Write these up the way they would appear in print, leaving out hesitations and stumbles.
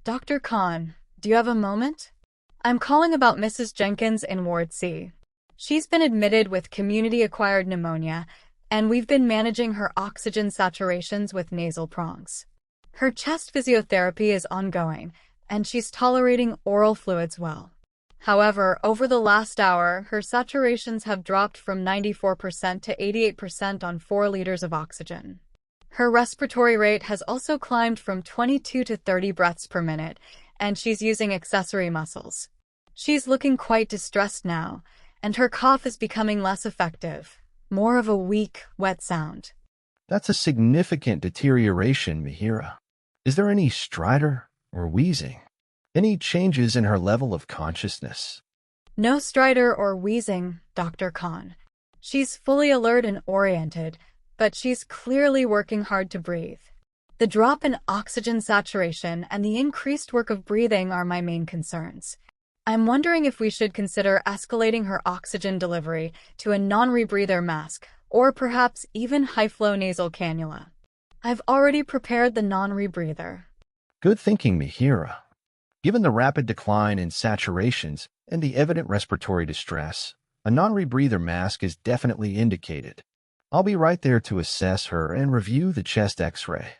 Dr. Khan, do you have a moment? I'm calling about Mrs. Jenkins in Ward C. She's been admitted with community-acquired pneumonia, and we've been managing her oxygen saturations with nasal prongs. Her chest physiotherapy is ongoing, and she's tolerating oral fluids well. However, over the last hour, her saturations have dropped from 94% to 88% on 4 liters of oxygen. Her respiratory rate has also climbed from 22 to 30 breaths per minute, and she's using accessory muscles. She's looking quite distressed now, and her cough is becoming less effective, more of a weak, wet sound. That's a significant deterioration, Mihira. Is there any stridor or wheezing? Any changes in her level of consciousness? No stridor or wheezing, Dr. Khan. She's fully alert and oriented, but she's clearly working hard to breathe. The drop in oxygen saturation and the increased work of breathing are my main concerns. I'm wondering if we should consider escalating her oxygen delivery to a non-rebreather mask, or perhaps even high-flow nasal cannula. I've already prepared the non-rebreather. Good thinking, Mihira. Given the rapid decline in saturations and the evident respiratory distress, a non-rebreather mask is definitely indicated. I'll be right there to assess her and review the chest X-ray.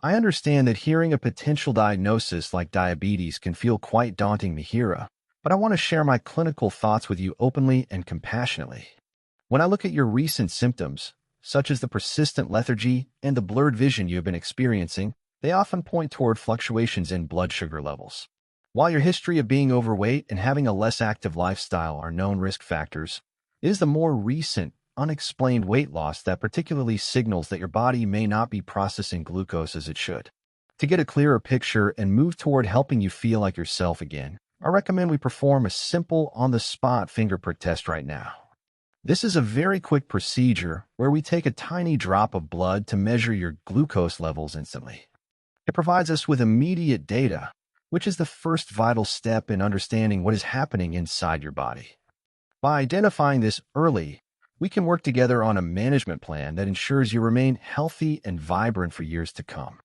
I understand that hearing a potential diagnosis like diabetes can feel quite daunting, Mihira, but I want to share my clinical thoughts with you openly and compassionately. When I look at your recent symptoms, such as the persistent lethargy and the blurred vision you have been experiencing, they often point toward fluctuations in blood sugar levels. While your history of being overweight and having a less active lifestyle are known risk factors, it is the more recent, unexplained weight loss that particularly signals that your body may not be processing glucose as it should. To get a clearer picture and move toward helping you feel like yourself again, I recommend we perform a simple on-the-spot finger prick test right now. This is a very quick procedure where we take a tiny drop of blood to measure your glucose levels instantly. It provides us with immediate data, which is the first vital step in understanding what is happening inside your body. By identifying this early, we can work together on a management plan that ensures you remain healthy and vibrant for years to come.